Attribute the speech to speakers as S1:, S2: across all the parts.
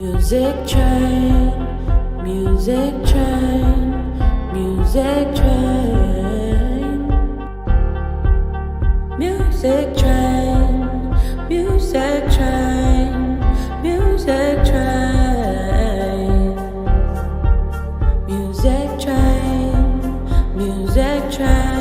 S1: Music train, music train, music train, music train, music train, music train, music train, music train.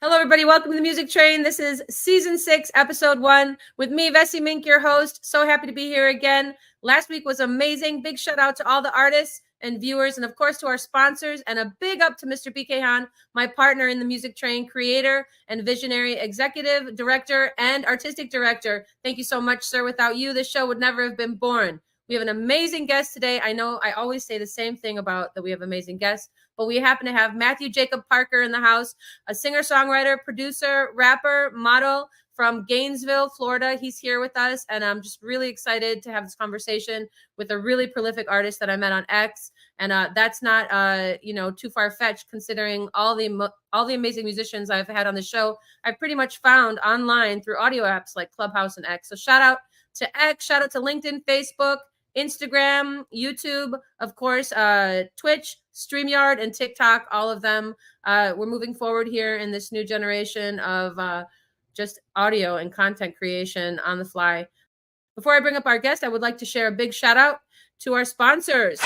S1: Hello, everybody. Welcome to the Music Train. This is Season 6, Episode 1 with me, VESSY, MINK, your host. So happy to be here again. Last week was amazing. Big shout out to all the artists and viewers, and of course to our sponsors, and a big up to Mr. BK Han, my partner in the Music Train, creator and visionary executive director and artistic director. Thank you so much, sir. Without you, this show would never have been born. We have an amazing guest today. I know I always say the same thing about that we have amazing guests, but we happen to have Matthew Jacob Parker in the house, a singer-songwriter, producer, rapper, model from Gainesville, Florida. He's here with us, and I'm just really excited to have this conversation with a really prolific artist that I met on X. And that's not, too far-fetched considering all the amazing musicians I've had on the show. I've pretty much found online through audio apps like Clubhouse and X. So shout out to X, shout out to LinkedIn, Facebook, Instagram, YouTube, of course, Twitch, StreamYard, and TikTok, all of them. We're moving forward here in this new generation of just audio and content creation on the fly. Before I bring up our guest, I would like to share a big shout out to our sponsors.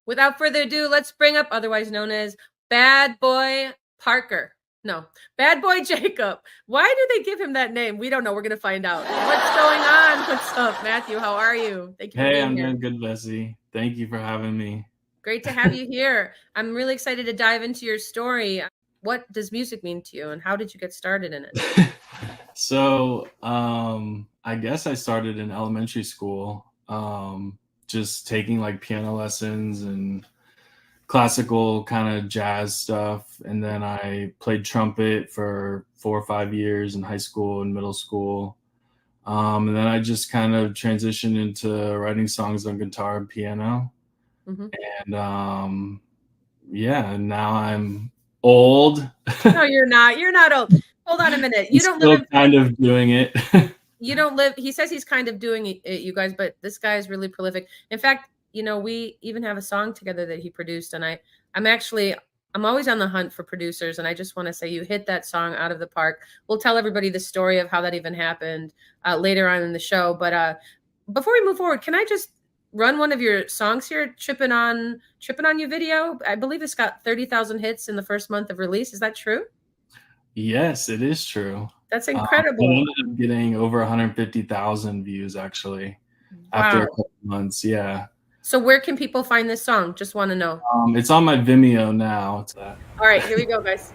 S1: Without further ado, let's bring up, otherwise known as Bad Boy Parker. No, Bad Boy Jacob. Why do they give him that name? We don't know. We're going to find out. What's going on? What's up, Matthew? How are you? Thank you for being here.
S2: I'm doing good, VESSY. Thank you for having me.
S1: Great to have you here. I'm really excited to dive into your story. What does music mean to you, and how did you get started in it?
S2: So, I guess I started in elementary school. Just taking like piano lessons and classical kind of jazz stuff. And then I played trumpet for 4 or 5 years in high school and middle school. And then I just kind of transitioned into writing songs on guitar and piano. Mm-hmm. And now I'm old.
S1: No, you're not. You're not old. Hold on a minute. You don't live
S2: kind of doing it.
S1: You don't live, he says he's kind of doing it, you guys, but this guy is really prolific. In fact, we even have a song together that he produced, and I'm always on the hunt for producers, and I just want to say you hit that song out of the park. We'll tell everybody the story of how that even happened later on in the show. But before we move forward, can I just run one of your songs here, Trippin' On You video? I believe it's got 30,000 hits in the first month of release. Is that true?
S2: Yes, it is true.
S1: That's incredible.
S2: I ended up getting over 150,000 views actually after a couple months. Yeah.
S1: So where can people find this song? Just want to know.
S2: It's on my Vimeo now. It's that.
S1: All right, here we go, guys.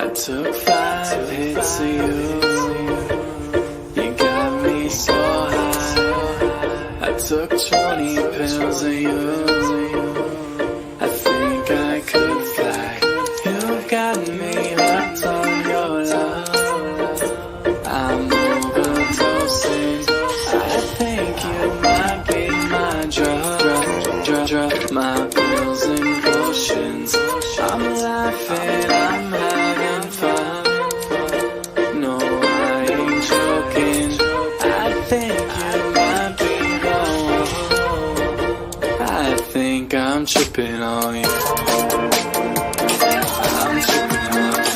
S3: I took 5 hits of you. You got me so high. I took 20 pills of you. I think I could fly. You got me hooked on your love. I'm overdosing. I think you might be my drug. My pills and potions. I'm laughing, I'm having fun. No, I ain't joking. I think you might be the one. I think I'm tripping on you. I'm tripping on you.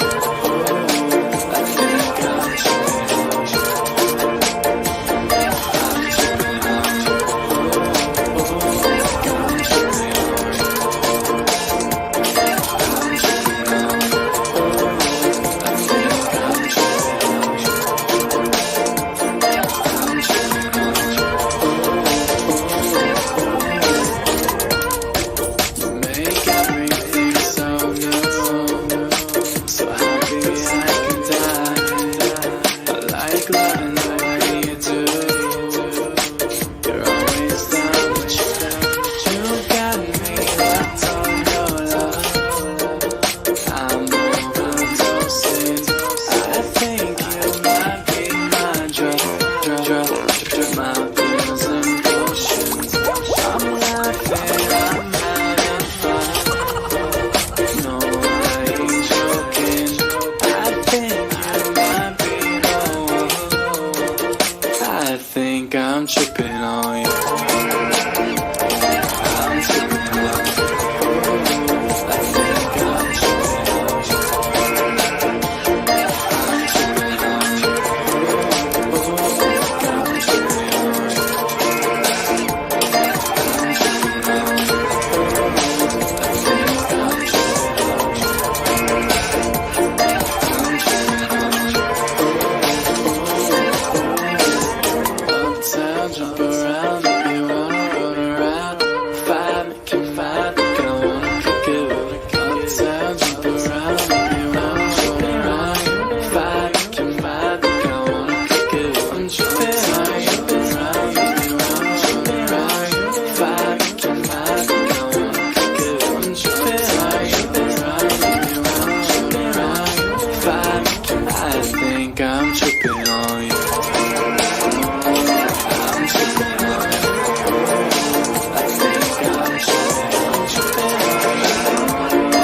S3: think I'm tripping on you. I'm tripping on you. I think I'm tripping on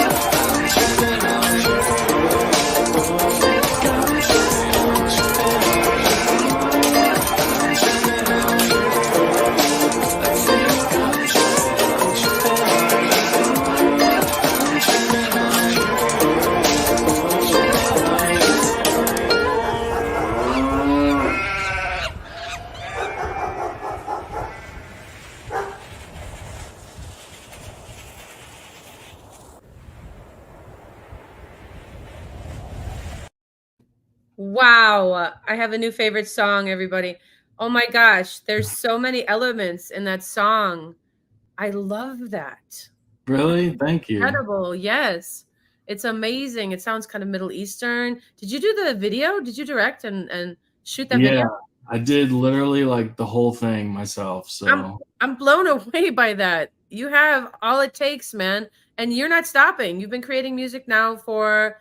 S3: you. I'm tripping on you. I'm tripping on you. I'm tripping on you. I think I'm tripping on you. I'm tripping on you.
S1: Wow, I have a new favorite song, everybody. Oh my gosh, there's so many elements in that song. I love that.
S2: Really? Thank you.
S1: Incredible. Yes. It's amazing. It sounds kind of Middle Eastern. Did you do the video? Did you direct and shoot that
S2: Yeah,
S1: video?
S2: I did literally like the whole thing myself. So
S1: I'm blown away by that. You have all it takes, man, and you're not stopping. You've been creating music now for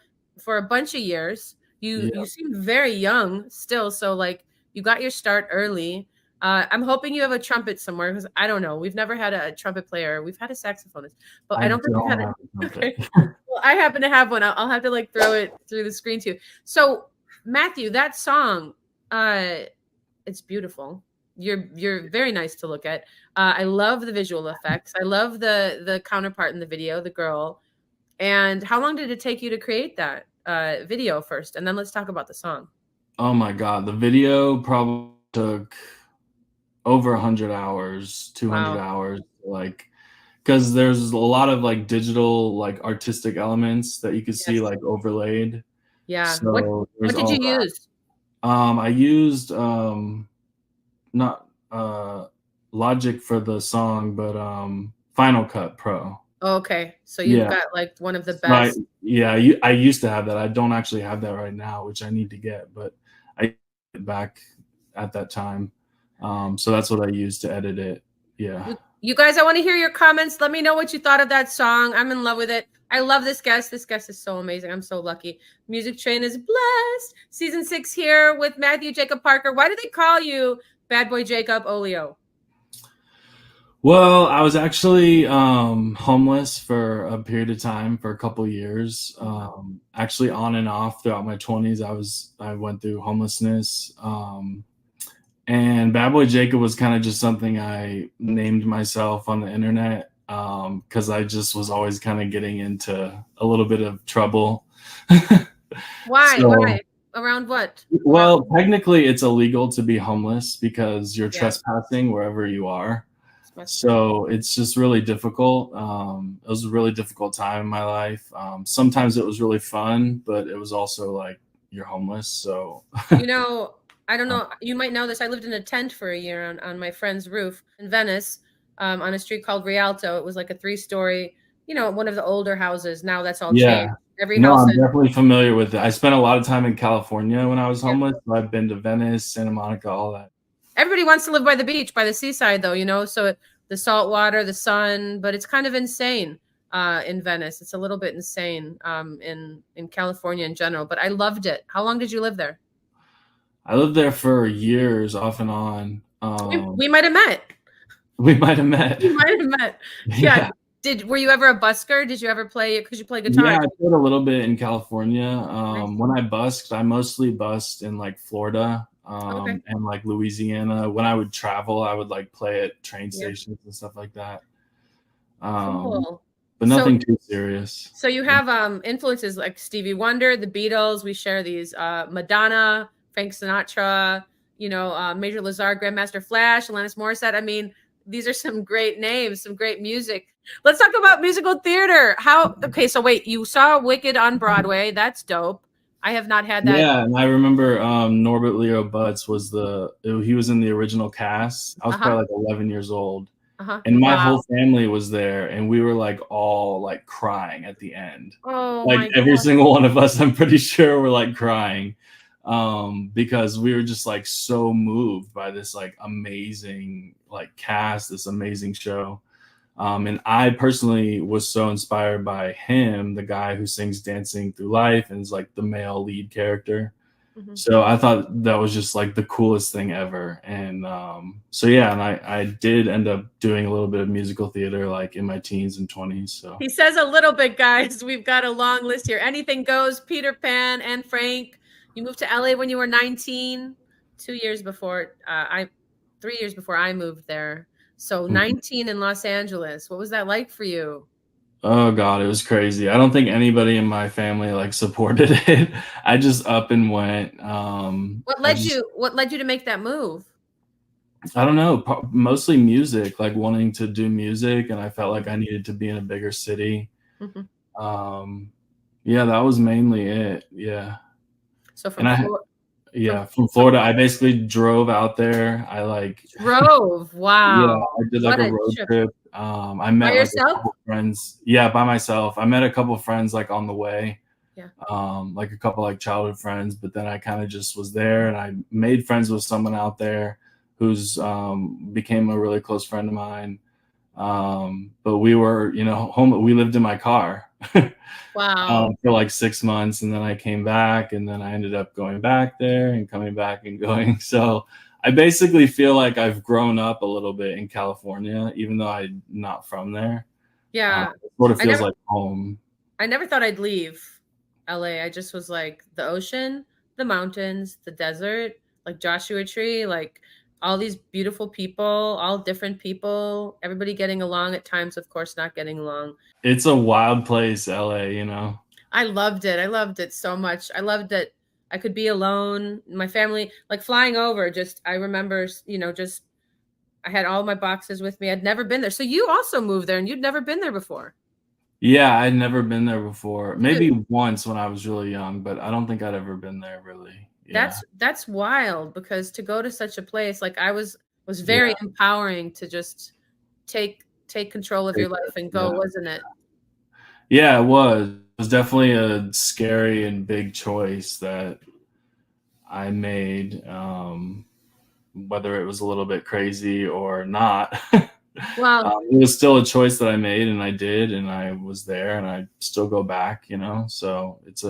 S1: a bunch of years. You seem very young still, so like you got your start early. I'm hoping you have a trumpet somewhere because I don't know. We've never had a trumpet player. We've had a saxophonist, but I don't think we've had a okay. Well, I happen to have one. I'll have to like throw it through the screen too. So Matthew, that song, it's beautiful. You're very nice to look at. I love the visual effects. I love the counterpart in the video, the girl. And how long did it take you to create that video first? And then let's talk about the song.
S2: Oh my God, the video probably took over 100 hours, 200 hours, like, because there's a lot of like digital, like artistic elements that you could see like overlaid.
S1: Yeah.
S2: So
S1: what did you use?
S2: I used not Logic for the song, but Final Cut Pro.
S1: Okay, so you've got like one of the best.
S2: I used to have that. I don't actually have that right now, which I need to get, but I get back at that time. So that's what I used to edit it. Yeah.
S1: You guys, I want to hear your comments. Let me know what you thought of that song. I'm in love with it. I love this guest. This guest is so amazing. I'm so lucky. Music Train is blessed. Season 6 here with Matthew Jacob Parker. Why do they call you Bad Boy Jacob Olio?
S2: Well, I was actually homeless for a period of time, for a couple years. Actually on and off throughout my 20s, I went through homelessness. And Bad Boy Jacob was kind of just something I named myself on the internet because I just was always kind of getting into a little bit of trouble.
S1: Why? Why? Around what?
S2: Well, technically it's illegal to be homeless because you're trespassing wherever you are. So it's just really difficult. It was a really difficult time in my life. Sometimes it was really fun, but it was also like you're homeless. So,
S1: you know, I don't know. You might know this. I lived in a tent for a year on my friend's roof in Venice, on a street called Rialto. It was like a 3-story, you know, one of the older houses. Now that's all changed. Every house.
S2: I'm definitely familiar with it. I spent a lot of time in California when I was homeless. So I've been to Venice, Santa Monica, all that.
S1: Everybody wants to live by the beach, by the seaside, though, you know, so the salt water, the sun, but it's kind of insane in Venice. It's a little bit insane in California in general, but I loved it. How long did you live there?
S2: I lived there for years, off and on.
S1: We might have met.
S2: We might have met.
S1: We might have met. Yeah. Were you ever a busker? Did you ever play? Because you play guitar.
S2: Yeah, I played a little bit in California. When I busked, I mostly busked in like Florida. And like Louisiana. When I would travel, I would like play at train stations and stuff like that.
S1: Cool.
S2: But nothing too serious.
S1: So you have influences like Stevie Wonder, the Beatles. We share these Madonna, Frank Sinatra, you know, Major Lazar, Grandmaster Flash, Alanis Morissette. I mean, these are some great names, some great music. Let's talk about musical theater. Okay, so wait, you saw Wicked on Broadway. That's dope. I have not had that.
S2: Yeah, and I remember Norbert Leo Butz he was in the original cast. I was probably like 11 years old. And my whole family was there, and we were like all like crying at the end.
S1: Oh,
S2: like every single one of us, I'm pretty sure were like crying because we were just like so moved by this like amazing like cast, this amazing show. And I personally was so inspired by him, the guy who sings Dancing Through Life and is like the male lead character. So I thought that was just like the coolest thing ever. And so yeah, and I did end up doing a little bit of musical theater like in my teens and 20s. So
S1: he says a little bit, guys. We've got a long list here. Anything Goes, Peter Pan, and Frank. You moved to LA when you were 19, 2 years before 3 years before I moved there. So 19 in Los Angeles. What was that like for you?
S2: Oh God, it was crazy. I don't think anybody in my family like supported it. I just up and went.
S1: What led you to make that move?
S2: I don't know, mostly music, like wanting to do music, and I felt like I needed to be in a bigger city. Yeah, that was mainly it. Yeah.
S1: So
S2: from Florida, I basically drove out there. I like
S1: drove. Wow.
S2: Yeah, I did like a road trip. I met like a couple friends. Yeah, by myself. I met a couple friends like on the way.
S1: Yeah.
S2: Like a couple like childhood friends, but then I kind of just was there, and I made friends with someone out there who's became a really close friend of mine. But we were, home. We lived in my car.
S1: Wow.
S2: For like 6 months, and then I came back, and then I ended up going back there and coming back and going. So I basically feel like I've grown up a little bit in California, even though I'm not from there.
S1: Yeah.
S2: It sort of feels like home.
S1: I never thought I'd leave LA. I just was like the ocean, the mountains, the desert, like Joshua Tree, like all these beautiful people, all different people, everybody getting along at times, of course, not getting along.
S2: It's a wild place, LA,
S1: I loved it. I loved it so much. I loved that I could be alone. My family, like flying over, I remember, I had all my boxes with me. I'd never been there. So you also moved there and you'd never been there before.
S2: Yeah, I'd never been there before. Maybe once when I was really young, but I don't think I'd ever been there really. Yeah.
S1: That's wild, because to go to such a place, like I was very empowering to just take control of your life and go, wasn't it?
S2: Yeah, it was. It was definitely a scary and big choice that I made, whether it was a little bit crazy or not.
S1: Well,
S2: it was still a choice that I made, and I did, and I was there, and I still go back, so it's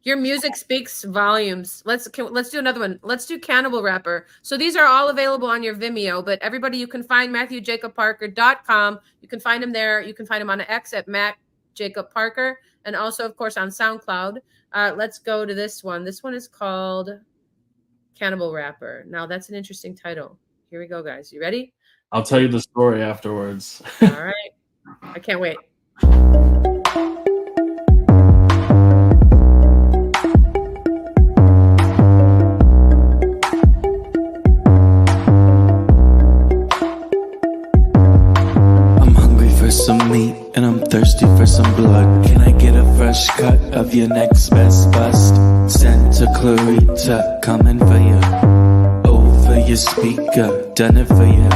S1: your music speaks volumes. Let's do another one. Let's do Cannibal Rapper. So these are all available on your Vimeo, but everybody, you can find MatthewJacobParker.com. You can find him there. You can find him on X at Matt Jacob Parker, and also, of course, on SoundCloud. Let's go to this one. This one is called Cannibal Rapper. Now, that's an interesting title. Here we go, guys. You ready?
S2: I'll tell you the story afterwards.
S1: All right. I can't wait.
S3: Some meat and I'm thirsty for some blood. Can I get a fresh cut of your next best bust? Santa Clarita coming for you. Over your speaker, done it for you.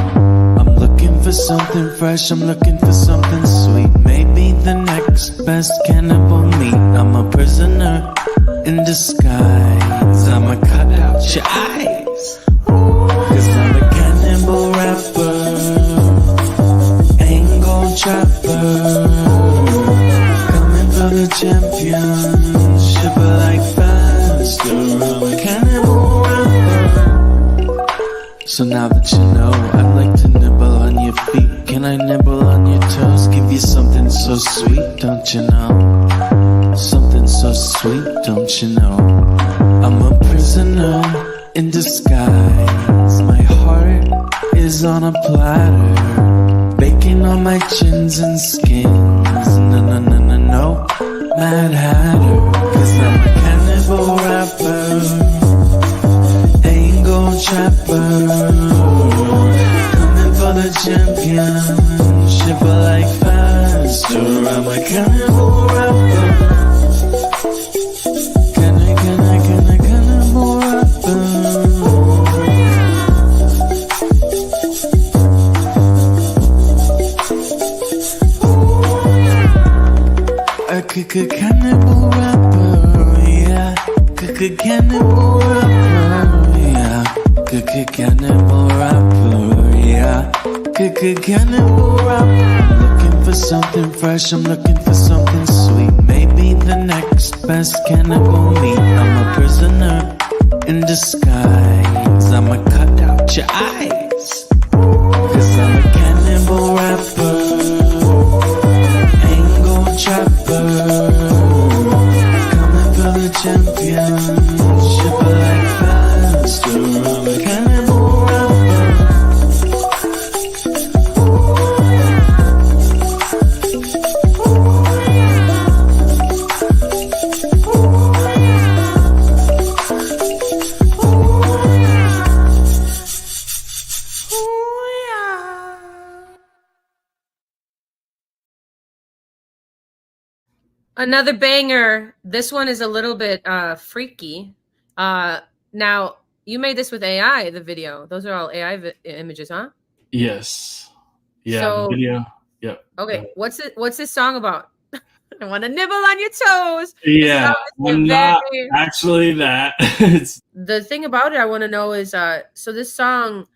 S3: I'm looking for something fresh, I'm looking for something sweet. Maybe the next best cannibal meat. I'm a prisoner in disguise. I'ma cut out your eyes, 'cause I'm a cannibal rapper, trapper, coming for the championship like faster. I'm a cannibal rapper. So now that you know, I'd like to nibble on your feet. Can I nibble on your toes? Give you something so sweet, don't you know? Something so sweet, don't you know? I'm a prisoner in disguise. My heart is on a platter, baking on my chins and skins. No, Mad Hatter, 'cause I'm a cannibal rapper, angle trapper, coming for the championship like faster. I'm a cannibal rapper, cannibal rapper. Cannibal rapper, yeah. Cannibal rapper, yeah. Cannibal rapper, yeah. Cannibal rapper. I'm looking for something fresh, I'm looking for something sweet. Maybe the next best cannibal meat. I'm a prisoner shiver like faster, I'm a cannibal rapper.
S1: Another banger. This one is a little bit freaky. Now, you made this with AI, the video. Those are all AI images, huh?
S2: Yes. Yeah,
S1: So,
S2: the video. Yep.
S1: Okay, what's this song about? I want to nibble on your toes.
S2: Yeah, I'm not actually that.
S1: The thing about it I want to know is, so this song,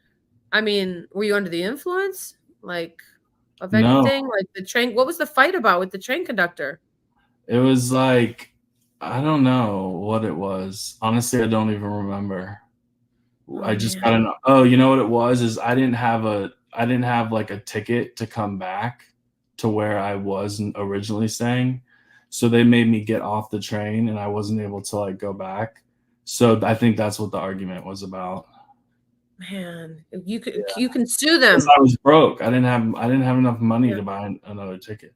S1: I mean, were you under the influence, like, of anything?
S2: No.
S1: Like the train, what was the fight about with the train conductor?
S2: It was like, I don't know what it was. Honestly, I don't even remember. I just got an, oh, you know what it was is I didn't have like a ticket to come back to where I was originally staying. So they made me get off the train and I wasn't able to like go back. So I think that's what the argument was about.
S1: Man, you can sue them.
S2: I was broke. I didn't have enough money to buy another ticket.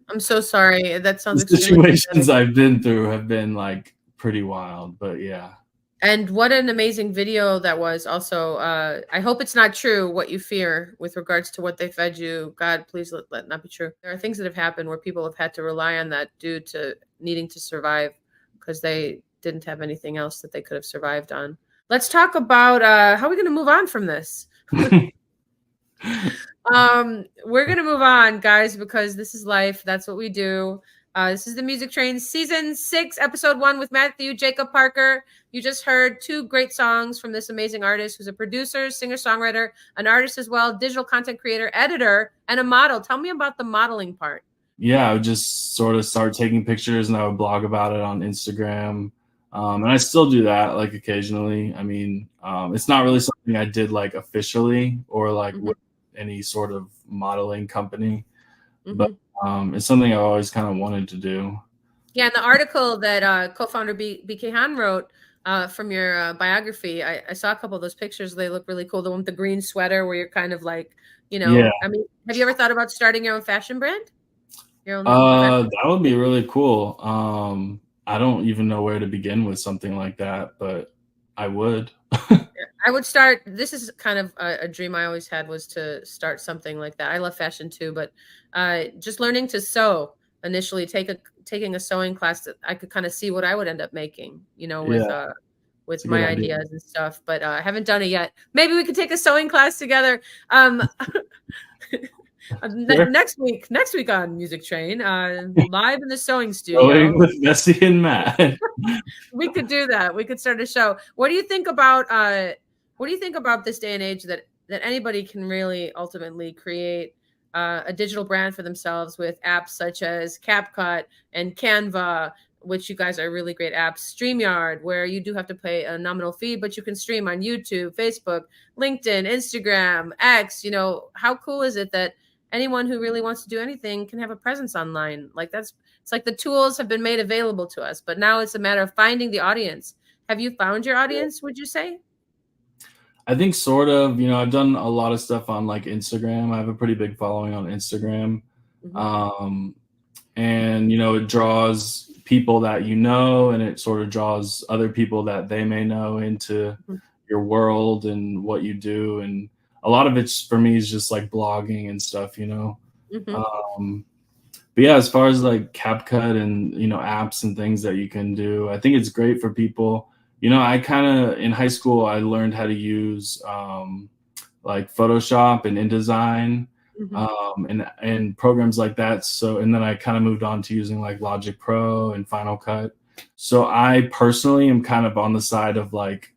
S1: I'm so sorry. That sounds
S2: the situations I've been through have been like pretty wild, but yeah.
S1: And what an amazing video that was. Also, I hope it's not true what you fear with regards to what they fed you. God, please let that not be true. There are things that have happened where people have had to rely on that due to needing to survive because they didn't have anything else that they could have survived on. Let's talk about how are we going to move on from this? We're going to move on, guys, because this is life. That's what we do. This is the Music Train Season 6, Episode 1 with Matthew Jacob Parker. You just heard 2 great songs from this amazing artist who's a producer, singer-songwriter, an artist as well, digital content creator, editor, and a model. Tell me about the modeling part.
S2: Yeah, I would just sort of start taking pictures and I would blog about it on Instagram. And I still do that like occasionally. I mean, it's not really something I did like officially or like with any sort of modeling company, but it's something I always kind of wanted to do.
S1: Yeah, and the article that co-founder BK Han wrote from your biography, I saw a couple of those pictures. They look really cool. The one with the green sweater where you're kind of like, you know, yeah. I mean, have you ever thought about starting your own fashion brand? Your own
S2: that would be really cool. I don't even know where to begin with something like that, but I would.
S1: I would start. This is kind of a dream I always had, was to start something like that. I love fashion too, but just learning to sew initially, taking a sewing class that I could kind of see what I would end up making, you know, with my ideas and stuff. But I haven't done it yet. Maybe we could take a sewing class together. Sure. Next week on Music Train, live in the sewing studio.
S2: Sewing with VESSY and Matt.
S1: We could do that. We could start a show. What do you think about this day and age that anybody can really ultimately create a digital brand for themselves with apps such as CapCut and Canva, which you guys are really great apps, StreamYard, where you do have to pay a nominal fee, but you can stream on YouTube, Facebook, LinkedIn, Instagram, X. You know, how cool is it that anyone who really wants to do anything can have a presence online? Like it's like the tools have been made available to us, but now it's a matter of finding the audience. Have you found your audience, would you say?
S2: I think sort of. You know, I've done a lot of stuff on like Instagram. I have a pretty big following on Instagram. And, you know, it draws people that you know, and it sort of draws other people that they may know into your world and what you do. And a lot of it's for me is just like blogging and stuff, you know. But yeah, as far as like CapCut and, you know, apps and things that you can do, I think it's great for people. You know, I kind of in high school, I learned how to use like Photoshop and InDesign and programs like that. So, and then I kind of moved on to using like Logic Pro and Final Cut. So I personally am kind of on the side of like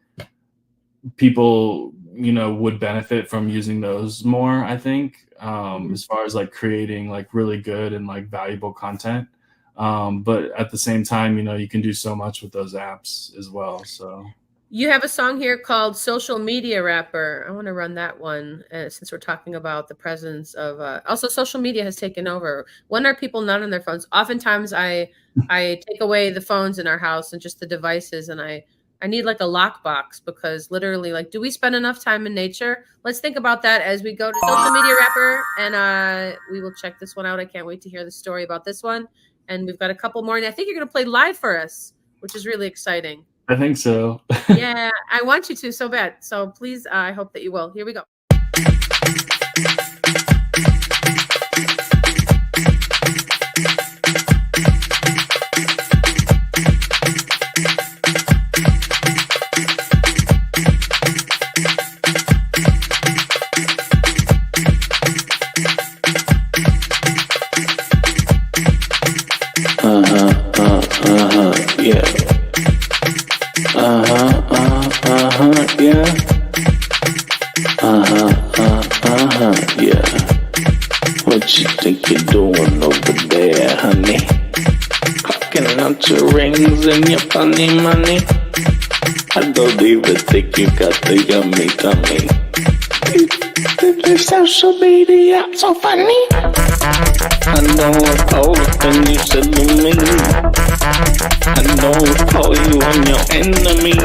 S2: people, you know, would benefit from using those more, I think, as far as like creating like really good and like valuable content. But at the same time, you know, you can do so much with those apps as well. So
S1: you have a song here called Social Media Rapper. I want to run that one since we're talking about the presence of also social media has taken over. When are people not on their phones? Oftentimes I I take away the phones in our house and just the devices, and I need like a lockbox, because literally, like, do we spend enough time in nature? Let's think about that as we go to social media rapper, and we will check this one out. I can't wait to hear the story about this one. And we've got a couple more, and I think you're going to play live for us, which is really exciting.
S2: I think so.
S1: Yeah, I want you to so bad. So please, I hope that you will. Here we go.
S3: Yeah. Yeah. Yeah. What you think you're doing over there, honey? Cracking out your rings and your funny money. I don't even think you got the yummy tummy. Your social media so funny. I know I called and you said to me, I know I call you on your enemy.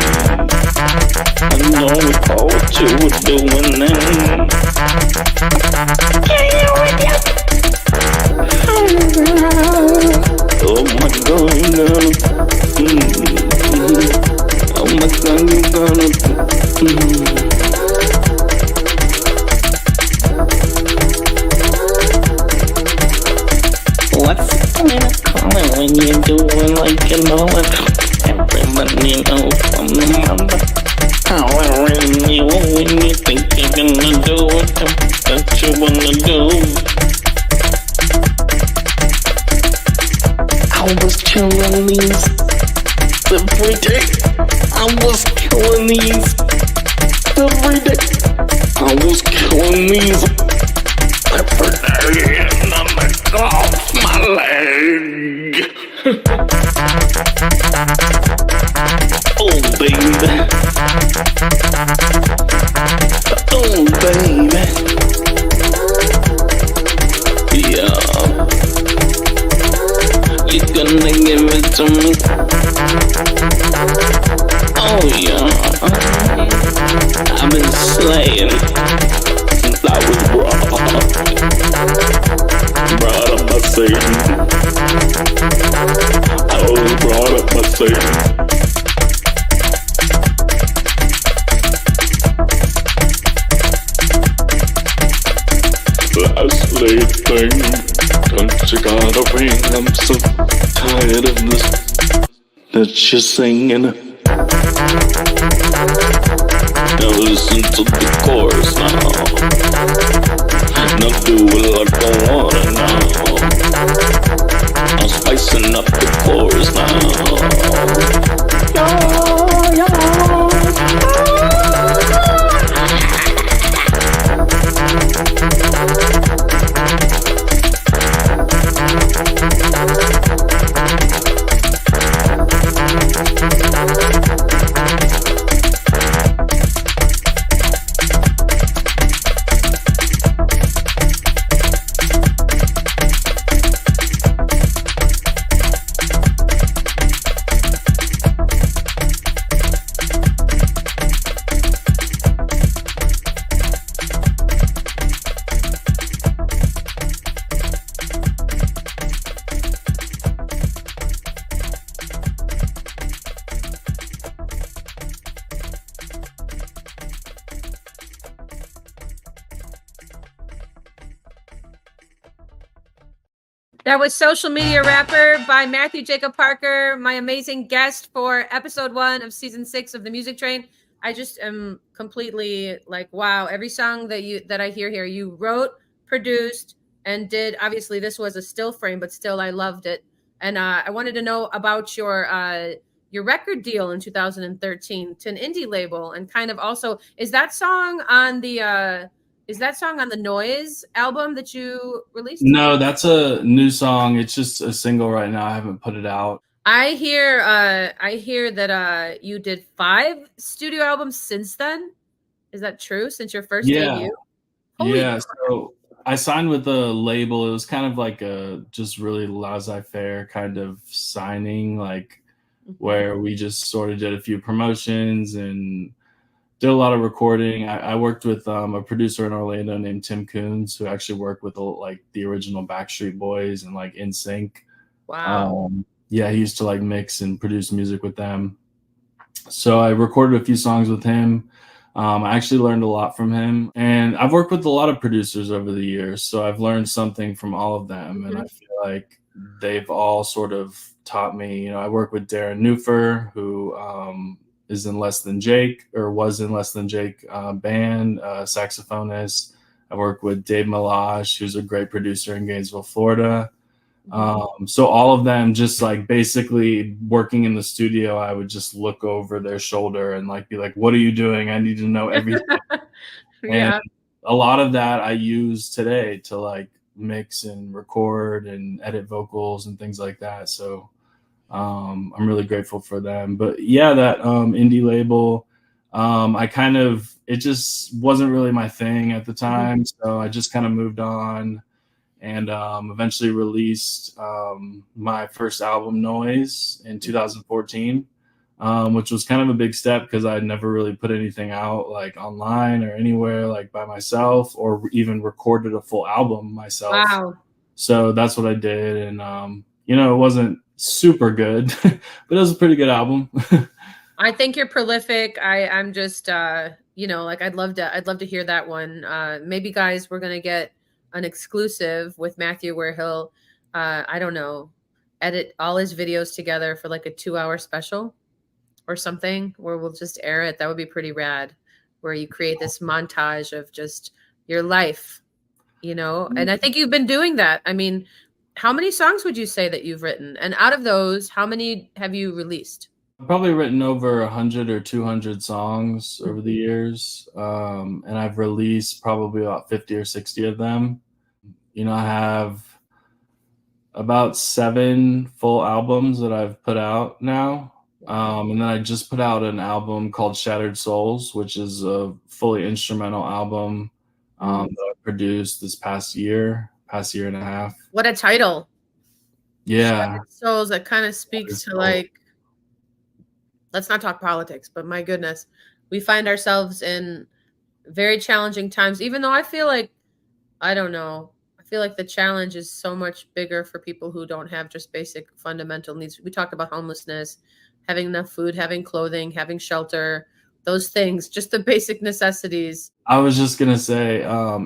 S3: I know I call what you were doing then. Oh my God, you gonna oh my God, you gonna What's the point of calling when you're doing like you know it? Everybody knows from the mother. How I ring you when you think you're gonna do it that you wanna do. I was killing these every day. I was killing these every day. I was killing these every day. And I'm like, off my leg. Oh baby. Oh baby. Yeah. You gonna give it to me? Oh yeah. I've been slaying since I was brought up by Satan. I was brought up by Satan. Last late thing, don't you got a ring? I'm so tired of this that you're singing. Now listen to the chorus now. Now do it like I wanna now. I'm spicing up the chorus now.
S1: That was Social Media Rapper by Matthew Jacob Parker, my amazing guest for episode 1 of season 6 of The Music Train. I just am completely like, wow, every song that I hear here, you wrote, produced, and did. Obviously, this was a still frame, but still, I loved it. And I wanted to know about your record deal in 2013 to an indie label, and kind of also, is that song on the Noise album that you released?
S2: No, that's a new song. It's just a single right now. I haven't put it out.
S1: I hear that you did 5 studio albums since then. Is that true? Since your first debut?
S2: Yeah. So I signed with a label. It was kind of like a just really laissez-faire kind of signing, like where we just sort of did a few promotions and did a lot of recording. I worked with a producer in Orlando named Tim Coons, who actually worked with like the original Backstreet Boys and like NSYNC.
S1: Wow.
S2: Yeah, he used to like mix and produce music with them. So I recorded a few songs with him. I actually learned a lot from him, and I've worked with a lot of producers over the years, so I've learned something from all of them, and I feel like they've all sort of taught me. You know, I work with Darren Newfer, who is in Less Than Jake, or was in Less Than Jake band, saxophonist. I work with Dave Milosh, who's a great producer in Gainesville, Florida. So all of them just like basically working in the studio, I would just look over their shoulder and like be like, what are you doing? I need to know everything.
S1: Yeah.
S2: And a lot of that I use today to like mix and record and edit vocals and things like that. So I'm really grateful for them. But yeah, that indie label, it just wasn't really my thing at the time. So I just kind of moved on and eventually released my first album, Noise, in 2014, which was kind of a big step because I had never really put anything out like online or anywhere like by myself, or even recorded a full album myself.
S1: Wow.
S2: So that's what I did, and you know, it wasn't super good, but it was a pretty good album.
S1: I think you're prolific. I'm just you know, like I'd love to hear that one. Maybe guys, we're gonna get an exclusive with Matthew where he'll I don't know, edit all his videos together for like a 2-hour special or something where we'll just air it. That would be pretty rad, where you create this montage of just your life, you know. And I think you've been doing that. I mean, how many songs would you say that you've written? And out of those, how many have you released?
S2: I've probably written over 100 or 200 songs over the years, and I've released probably about 50 or 60 of them. You know, I have about 7 full albums that I've put out now, and then I just put out an album called Shattered Souls, which is a fully instrumental album that I produced this past year and a half.
S1: What a title.
S2: Yeah.
S1: Shattered Souls, that kind of speaks to like, let's not talk politics, but my goodness, we find ourselves in very challenging times, even though I feel like, I don't know, I feel like the challenge is so much bigger for people who don't have just basic fundamental needs. We talked about homelessness, having enough food, having clothing, having shelter, those things, just the basic necessities.
S2: I was just going to say,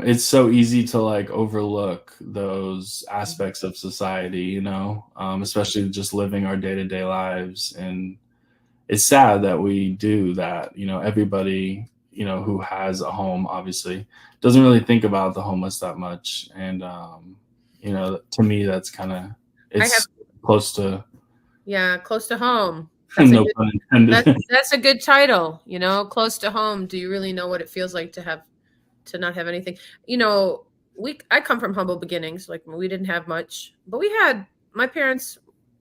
S2: it's so easy to like overlook those aspects of society, you know, especially just living our day-to-day lives. And it's sad that we do that. You know, everybody, you know, who has a home obviously doesn't really think about the homeless that much. And, you know, to me, that's kind of, it's close to.
S1: Yeah, close to home.
S2: No pun intended.
S1: That's a good title, you know, close to home. Do you really know what it feels like to not have anything? You know, I come from humble beginnings. Like we didn't have much, but my parents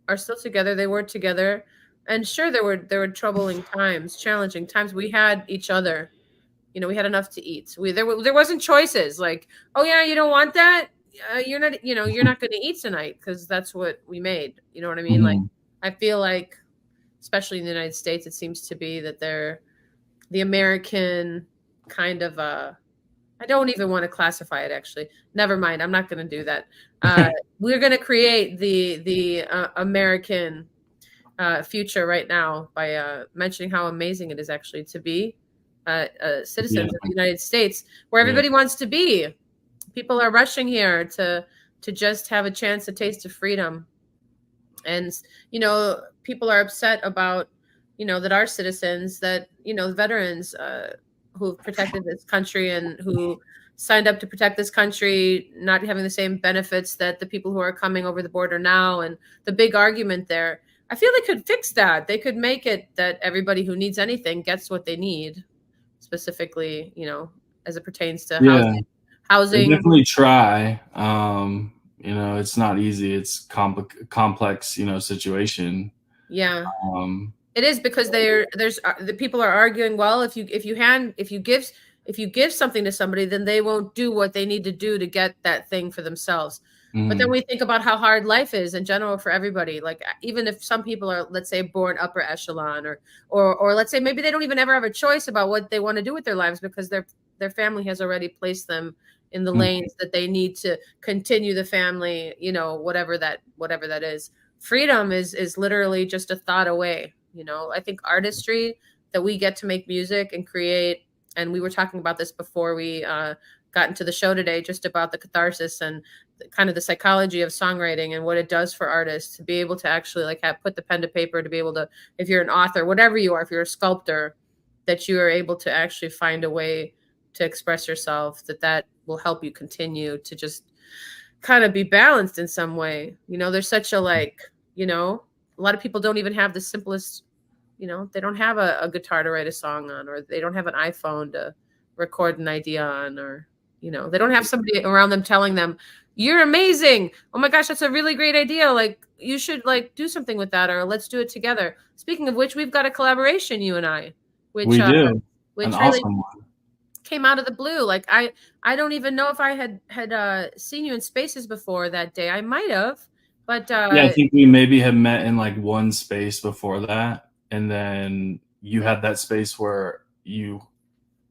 S1: are still together. They were together. And sure, there were troubling times, challenging times. We had each other, you know, we had enough to eat. There wasn't choices like, oh yeah, you don't want that. You're not going to eat tonight because that's what we made. You know what I mean? Like, I feel like, especially in the United States, it seems to be that they're the American kind of, I don't even want to classify it actually. Never mind. I'm not going to do that. We're going to create the American future right now by mentioning how amazing it is actually to be citizens of the United States, where everybody wants to be. People are rushing here to just have a chance, a taste of freedom. And, you know, people are upset about, you know, that our citizens, that, you know, veterans who've protected this country and who signed up to protect this country, not having the same benefits that the people who are coming over the border now. And the big argument there, I feel they could fix that. They could make it that everybody who needs anything gets what they need, specifically, you know, as it pertains to housing.
S2: They definitely try. You know, it's not easy. It's complex, you know, situation.
S1: Yeah. It is, because the people are arguing, well, if you give if you give something to somebody, then they won't do what they need to do to get that thing for themselves. But then we think about how hard life is in general for everybody. Like even if some people are, let's say, born upper echelon, or let's say maybe they don't even ever have a choice about what they want to do with their lives because their family has already placed them in the lanes that they need to continue the family, you know, whatever that is. Freedom is literally just a thought away. You know, I think artistry, that we get to make music and create, and we were talking about this before we got into the show today, just about the catharsis and kind of the psychology of songwriting and what it does for artists to be able to actually like put the pen to paper, to be able to, if you're an author, whatever you are, if you're a sculptor, that you are able to actually find a way to express yourself, that will help you continue to just kind of be balanced in some way. You know, there's such a like, you know, a lot of people don't even have the simplest, you know, they don't have a guitar to write a song on, or they don't have an iPhone to record an idea on, or, you know, they don't have somebody around them telling them, you're amazing. Oh my gosh, that's a really great idea. Like you should like do something with that, or let's do it together. Speaking of which, we've got a collaboration, you and I, which
S2: we do.
S1: Which
S2: an
S1: really
S2: awesome one.
S1: Came out of the blue. Like I don't even know if I had seen you in Spaces before that day. I might have, but
S2: yeah, I think we maybe had met in like one space before that, and then you had that space where you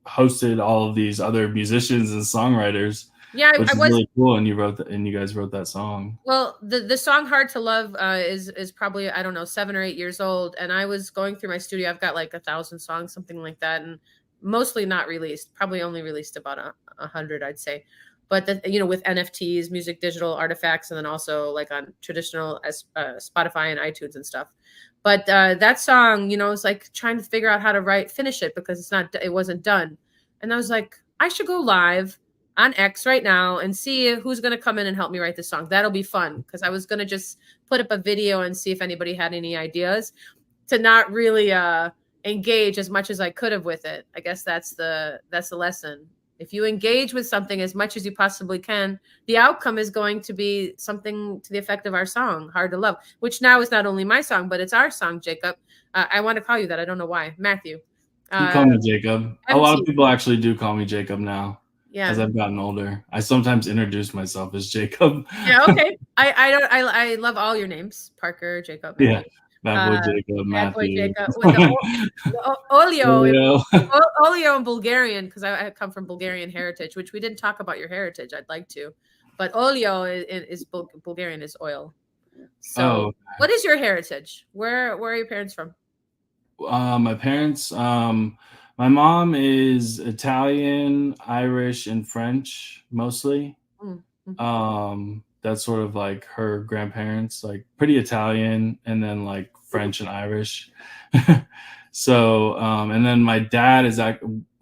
S2: hosted all of these other musicians and songwriters.
S1: Yeah,
S2: which
S1: I
S2: is
S1: was
S2: really cool, and you guys wrote that song.
S1: Well, the song "Hard to Love" is probably, I don't know, 7 or 8 years old, and I was going through my studio. I've got like 1,000 songs, something like that, and mostly not released. Probably only released about 100, I'd say. But you know, with NFTs, music digital artifacts, and then also like on traditional Spotify and iTunes and stuff. But that song, you know, was like trying to figure out how to finish it because it wasn't done, and I was like, I should go live on X right now and see who's going to come in and help me write this song. That'll be fun, because I was going to just put up a video and see if anybody had any ideas, to not really engage as much as I could have with it. I guess that's the lesson. If you engage with something as much as you possibly can, the outcome is going to be something to the effect of our song, Hard to Love, which now is not only my song, but it's our song, Jacob. I want to call you that. I don't know why. Matthew.
S2: You call me Jacob. A lot of people actually do call me Jacob now. Yeah, as I've gotten older, I sometimes introduce myself as Jacob.
S1: Yeah, okay. I love all your names, Parker, Jacob. Matthew.
S2: Yeah, Bad Boy Jacob, Matthew.
S1: Boy Jacob. With the Olio in Bulgarian, because I come from Bulgarian heritage, which we didn't talk about your heritage. I'd like to, but Olio is Bulgarian, is oil. So, What is your heritage? Where are your parents from?
S2: My parents. My mom is Italian, Irish, and French mostly. Mm-hmm. That's sort of like her grandparents, like pretty Italian, and then like French and Irish. So, and then my dad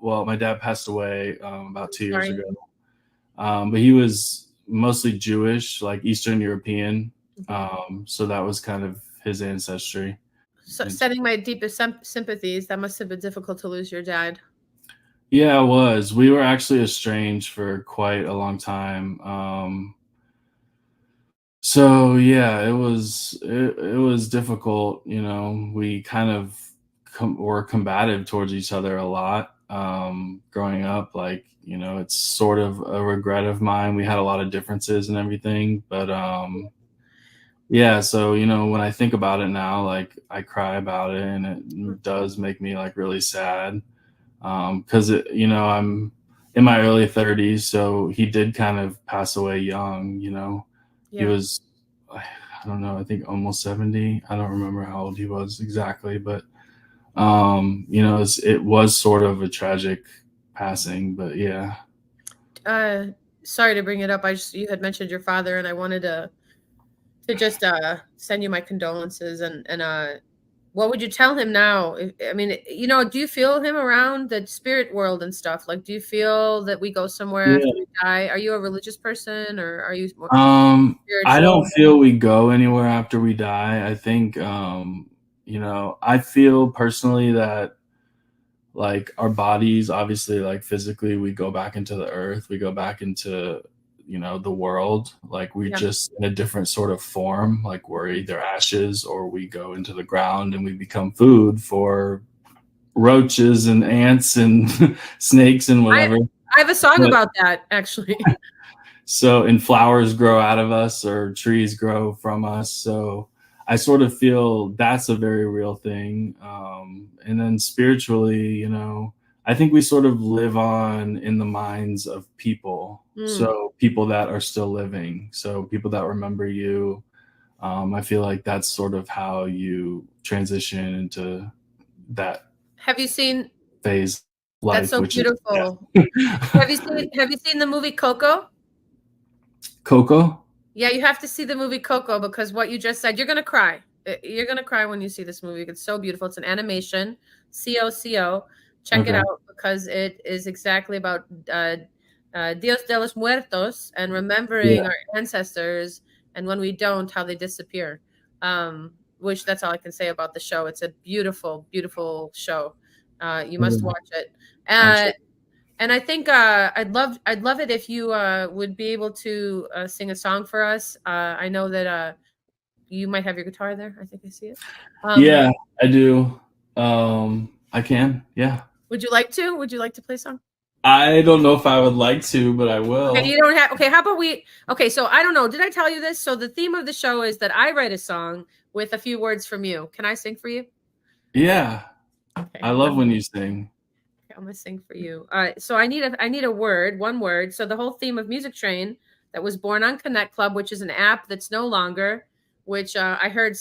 S2: my dad passed away about 2 years ago. But he was mostly Jewish, like Eastern European. So that was kind of his ancestry.
S1: So sending my deepest sympathies. That must have been difficult to lose your dad.
S2: Yeah, it was. We were actually estranged for quite a long time. So yeah, it was difficult. You know, we kind of were combative towards each other a lot growing up. Like, you know, it's sort of a regret of mine. We had a lot of differences and everything, but yeah, so, you know, when I think about it now, like I cry about it, and it does make me like really sad. Cause you know, I'm in my early 30s. So he did kind of pass away young, you know. Yeah. He was, I don't know, I think almost 70. I don't remember how old he was exactly, but, you know, it was sort of a tragic passing, but yeah.
S1: Sorry to bring it up. You had mentioned your father, and I wanted to just send you my condolences, and what would you tell him now? I mean, you know, do you feel him around the spirit world and stuff? Like, do you feel that we go somewhere after we die? Are you a religious person, or are you more spiritual?
S2: I don't feel we go anywhere after we die. I think you know, I feel personally that like our bodies, obviously, like physically we go back into the earth, we go back into, you know, the world, like we're just in a different sort of form, like we're either ashes or we go into the ground and we become food for roaches and ants and snakes and whatever.
S1: I have a song about that, actually.
S2: So, and flowers grow out of us, or trees grow from us. So I sort of feel that's a very real thing. And then spiritually, you know, I think we sort of live on in the minds of people. So people that are still living, so people that remember you. I feel like that's sort of how you transition into that.
S1: Have you seen
S2: phase life?
S1: That's so beautiful. Have you seen the movie Coco?
S2: Coco?
S1: Yeah, you have to see the movie Coco, because what you just said, you're gonna cry. You're gonna cry when you see this movie. It's so beautiful. It's an animation, COCO. Check it out, because it is exactly about Dios de los Muertos and remembering our ancestors, and when we don't, how they disappear. Which that's all I can say about the show. It's a beautiful, beautiful show. You must watch it. And I think I'd love it if you would be able to sing a song for us. I know that you might have your guitar there. I think I see it.
S2: Yeah, I do. I can. Yeah.
S1: Would you like to? Would you like to play a song?
S2: I don't know if I would like to, but I will.
S1: Okay, you don't have. Okay, how about we? Okay, so I don't know. Did I tell you this? So the theme of the show is that I write a song with a few words from you. Can I sing for you?
S2: Yeah.
S1: Okay.
S2: I love when you sing.
S1: Okay, I'm gonna sing for you. All right. So I need a word, one word. So the whole theme of Music Train that was born on Connect Club, which is an app that's no longer, which I heard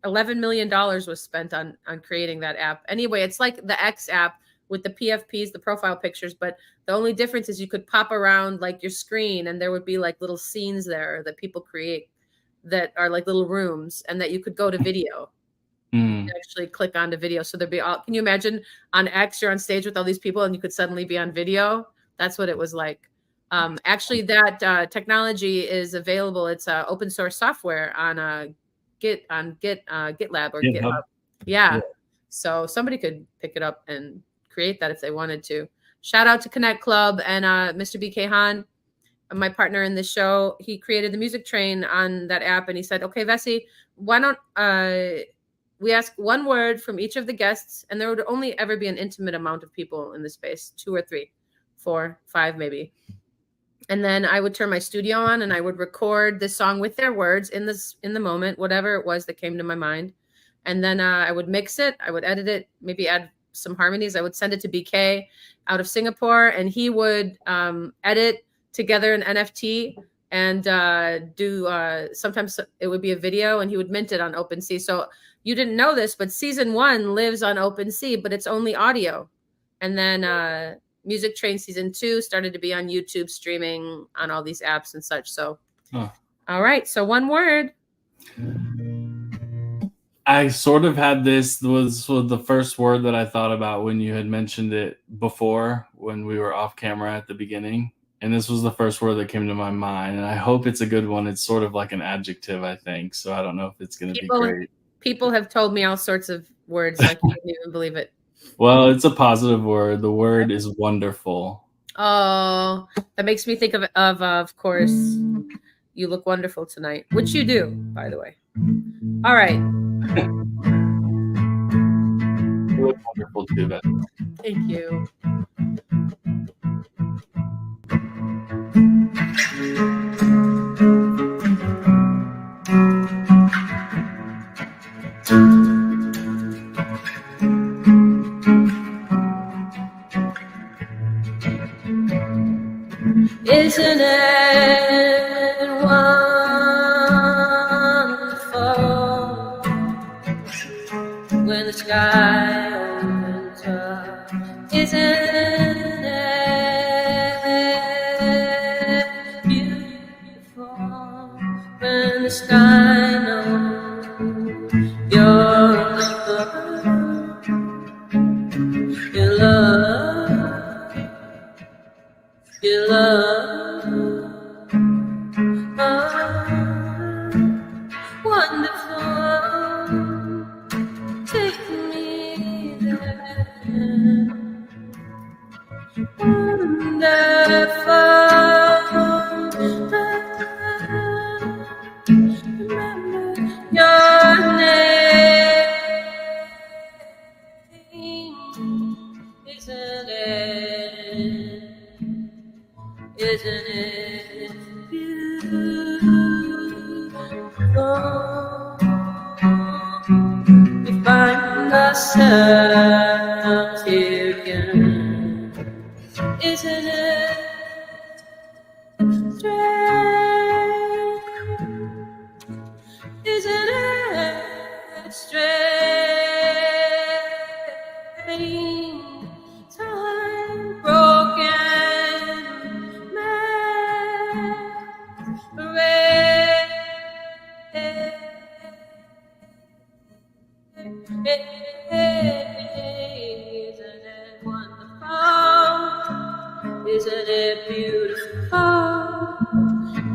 S1: $11 million was spent on creating that app. Anyway, it's like the X app with the PFPs, the profile pictures, but the only difference is you could pop around like your screen, and there would be like little scenes there that people create that are like little rooms, and that you could go to video. Actually click onto video. So there'd be all, can you imagine on X, you're on stage with all these people and you could suddenly be on video? That's what it was like. Actually, that technology is available. It's open source software on GitLab or GitHub. Yeah. So somebody could pick it up and create that if they wanted to. Shout out to Connect Club and Mr. BK Han, my partner in the show. He created the Music Train on that app, and he said, okay, Vessy, why don't we ask one word from each of the guests, and there would only ever be an intimate amount of people in the space, 2 or 3, 4, 5 maybe. And then I would turn my studio on and I would record this song with their words in the moment, whatever it was that came to my mind. And then I would mix it, I would edit it, maybe add some harmonies. I would send it to BK out of Singapore, and he would edit together an NFT and do sometimes it would be a video, and he would mint it on OpenSea. So you didn't know this, but season 1 lives on OpenSea, but it's only audio. And then Music Train season 2 started to be on YouTube, streaming on all these apps and such. So all right, so one word.
S2: I sort of had this was the first word that I thought about when you had mentioned it before, when we were off camera at the beginning. And this was the first word that came to my mind. And I hope it's a good one. It's sort of like an adjective, I think. So I don't know if it's going to be great.
S1: People have told me all sorts of words. I can't even believe it.
S2: Well, it's a positive word. The word is wonderful.
S1: Oh, that makes me think of course, you look wonderful tonight, which you do, by the way. All right.
S2: You look wonderful too, Beth.
S1: Thank you. Isn't it wonderful when the sky opens up? Isn't it beautiful when the sky knows you're your love, your love. Isn't it beautiful? We find ourselves here again. Isn't it strange? Isn't it strange? Time broken man, isn't it wonderful? Isn't it beautiful?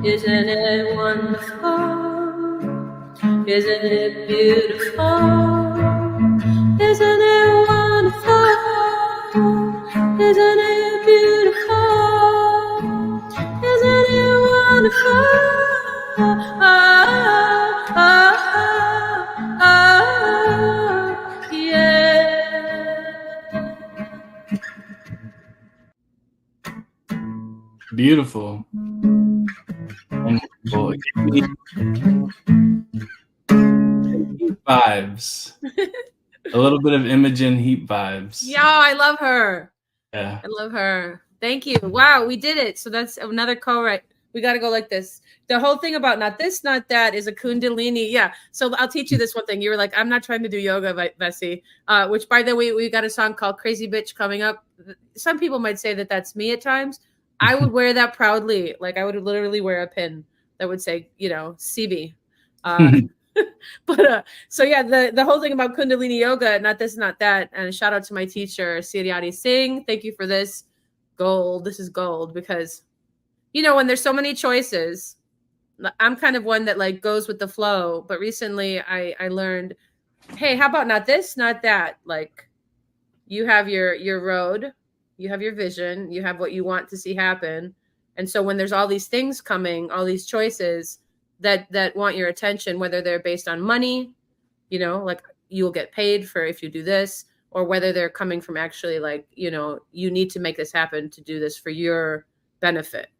S1: Isn't it wonderful? Isn't it beautiful? Isn't it wonderful? Isn't it beautiful? Isn't it wonderful? Yeah.
S2: Beautiful. Wonderful. It gave me heat vibes. A little bit of Imogen Heat vibes.
S1: Yo, I love her.
S2: Yeah.
S1: I love her. Thank you. Wow, we did it. So that's another co-write. We got to go like this. The whole thing about not this, not that is a Kundalini. Yeah. So I'll teach you this one thing. You were like, I'm not trying to do yoga, VESSY, which by the way, we got a song called Crazy Bitch coming up. Some people might say that that's me at times. I would wear that proudly. Like I would literally wear a pin that would say, CB. But so yeah, the whole thing about Kundalini yoga, not this, not that. And shout out to my teacher, Siryati Singh. Thank you for this. Gold. This is gold because, when there's so many choices, I'm kind of one that like goes with the flow. But recently I learned, hey, how about not this, not that? Like you have your road, you have your vision, you have what you want to see happen. And so when there's all these things coming, all these choices that want your attention, whether they're based on money, like you'll get paid for if you do this, or whether they're coming from actually like, you need to make this happen to do this for your benefit.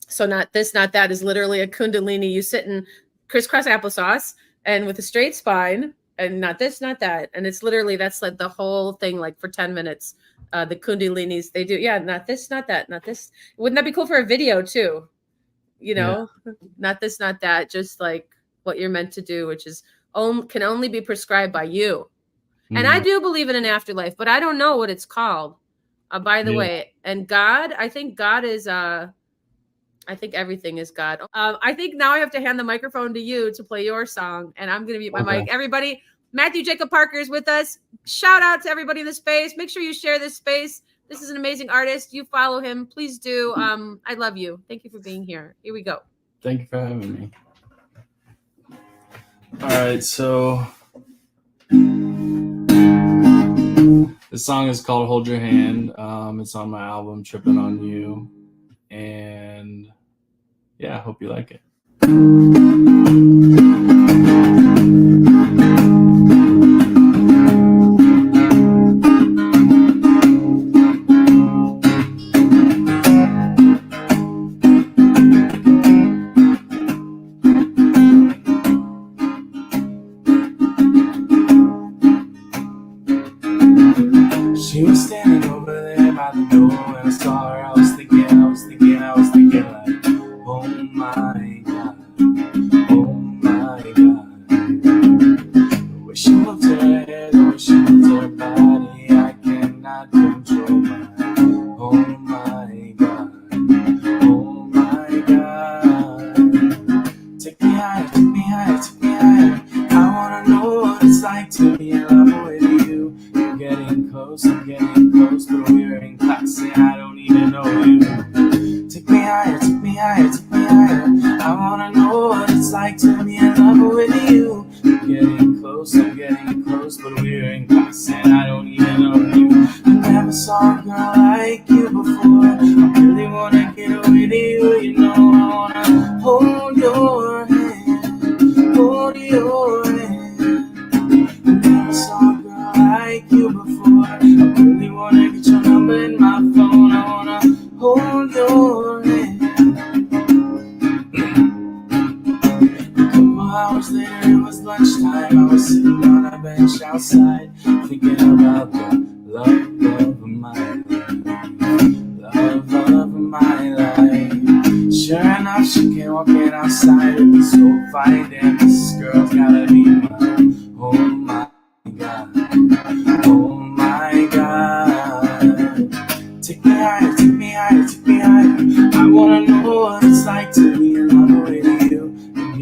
S1: So not this, not that is literally a Kundalini. You sit in crisscross applesauce and with a straight spine and not this, not that. And it's literally, that's like the whole thing, like for 10 minutes, the Kundalinis, they do. Yeah. Not this, not that, not this. Wouldn't that be cool for a video too?
S2: Yeah.
S1: Not this, not that, just like what you're meant to do, which is can only be prescribed by you. Mm-hmm. And I do believe in an afterlife, but I don't know what it's called, by the way. And God, I think God is, I think everything is God. I think now I have to hand the microphone to you to play your song, and I'm going to mute my mic. Everybody, Matthew Jacob Parker is with us. Shout out to everybody in the space. Make sure you share this space. This is an amazing artist. You follow him. Please do. I love you. Thank you for being here. Here we go.
S2: Thank you for having me. All right. So this song is called Hold Your Hand. It's on my album, Trippin' on You. And yeah, I hope you like it. She was standing over there by the door, and I saw her. I was thinking like, oh my God, oh my God. The way she moved her head, the way she moved her body, I cannot control my. Oh my God, oh my God. Take me higher, take me higher, take me higher. I wanna know what it's like to be in love with you. I'm getting close, but we're in class and I don't even know you. Take me higher, take me higher, take me higher. I wanna know what it's like to be in love with you. I'm getting close, but we're in class and I don't even know you. I never saw a girl like you before. I really wanna get with you, I wanna hold your hand, hold your hand. I never saw a girl like you before. I really wanna get your number in my phone. I wanna hold your hand.
S3: thinking about the love of my life. Love of my life. Sure enough, she came walking outside of the soul fight, and this girl's gotta be mine. Oh my God. Oh my God. Take me higher, take me higher, take me higher. I wanna know what it's like to be in love with you. I'm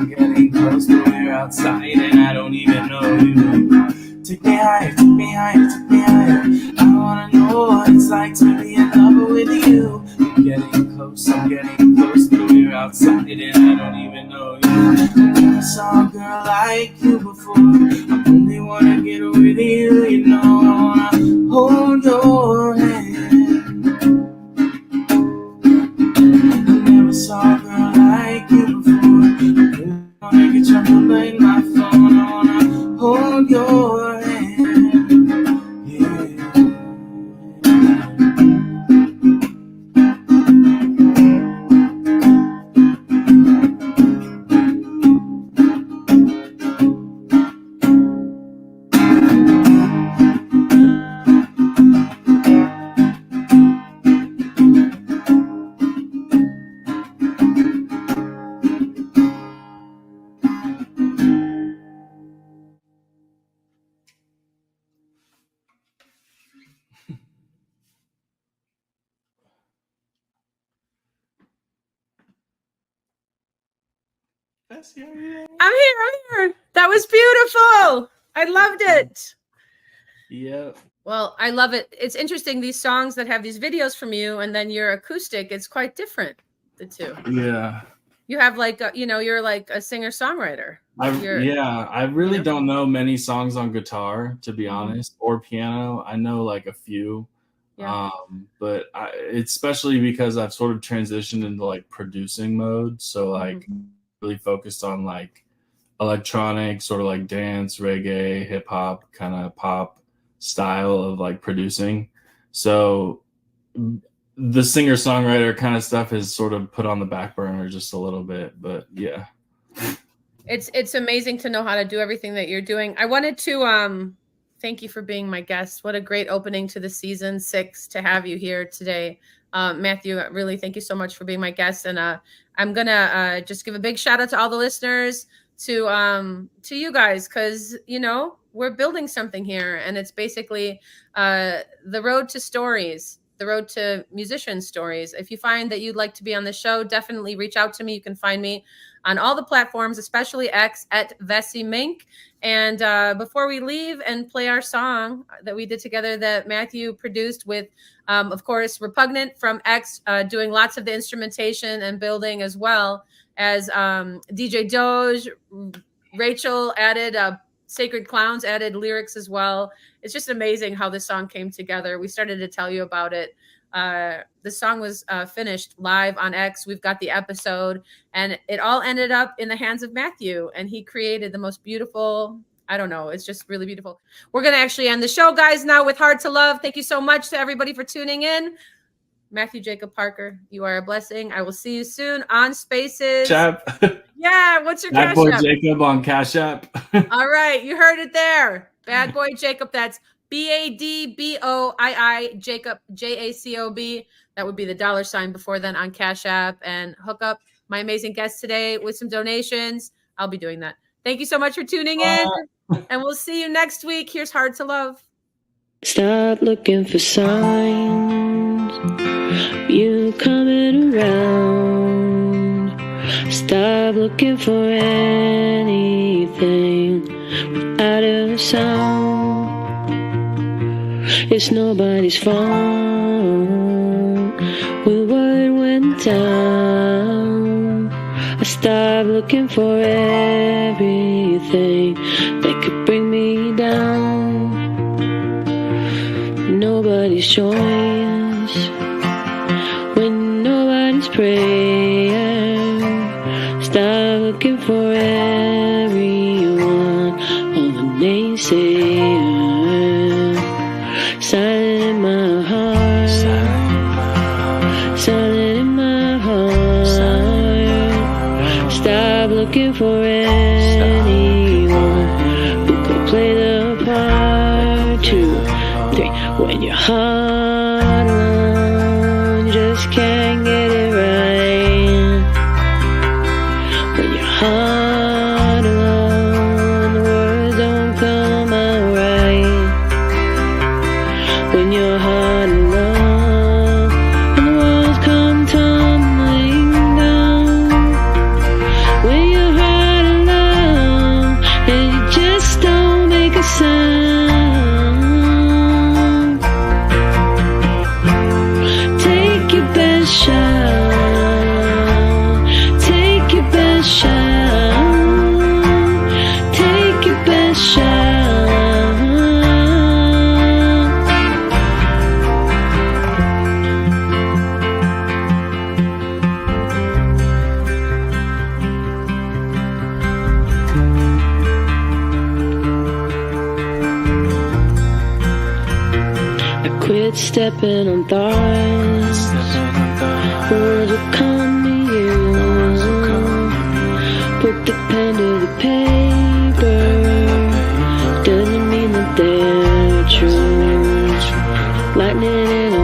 S3: getting close, but we're outside and I don't even know you. Take me higher, take me higher, take me higher. I wanna know what it's like to be in love with you. I'm getting close, but we're outside and I don't even know you. I never saw a girl like you before. I only wanna get with you, you know. I wanna hold your hand. I never saw a girl like you before. I wanna get your number in my phone. I wanna hold your hand. Yeah.
S2: VESSY, are you there?
S1: I'm here. That was beautiful. I loved it.
S2: Yep.
S1: Well, I love it. It's interesting, these songs that have these videos from you and then your acoustic, it's quite different, the two.
S2: Yeah.
S1: You have like, you're like a singer-songwriter.
S2: I really
S1: you know?
S2: don't know many songs on guitar, to be honest, or piano. I know like a few.
S1: Yeah.
S2: But especially because I've sort of transitioned into like producing mode. So like really focused on like electronic, sort of like dance, reggae, hip hop, kind of pop style of like producing. So the singer-songwriter kind of stuff is sort of put on the back burner just a little bit, but yeah.
S1: It's amazing to know how to do everything that you're doing. I wanted to thank you for being my guest. What a great opening to the season 6 to have you here today. Matthew, really thank you so much for being my guest. And I'm gonna just give a big shout out to all the listeners, to you guys, because we're building something here, and it's basically the road to stories, the road to musician stories. If you find that you'd like to be on the show, definitely reach out to me. You can find me on all the platforms, especially X, at VESSY MINK. And before we leave and play our song that we did together that Matthew produced with, of course, Repugnant from X, doing lots of the instrumentation and building, as well as DJ Doge, Rachel added Sacred Clowns added lyrics as well. It's just amazing how this song came together. We started to tell you about it. The song was finished live on X. We've got the episode, and it all ended up in the hands of Matthew, and he created the most beautiful, I don't know, it's just really beautiful. We're going to actually end the show, guys, now with Hard to Love. Thank you so much to everybody for tuning in. Matthew Jacob Parker, you are a blessing. I will see you soon on Spaces. Yeah, what's your
S2: Bad
S1: Cash
S2: Boy
S1: App?
S2: Jacob on Cash App.
S1: All right, you heard it there. Bad Boy Jacob, that's BADBOII Jacob, JACOB. That would be the $sign before then on Cash App, and hook up my amazing guest today with some donations. I'll be doing that. Thank you so much for tuning in, and we'll see you next week. Here's Hard to Love.
S4: Stop looking for signs, you coming around. Stop looking for anything without a sound. It's nobody's fault with what went down. I stopped looking for everything that could bring me down. Nobody's choice when nobody's prayer. Stop looking for everyone, all the naysayers. Silent in my heart, silent in my heart. Stop looking for anyone who could play the apart. 2, 3. When you're hard alone, you just can't get it right. When you're hard alone, the words don't come out right. When you're hard alone, and the walls come tumbling down. When you're hard alone, and you just don't make a sound. Take your best shot. Take your best shot. Take your best shot. I quit stepping on thorns. Words will come to you. Put the pen to the paper. Doesn't mean that they're true. Lightning in a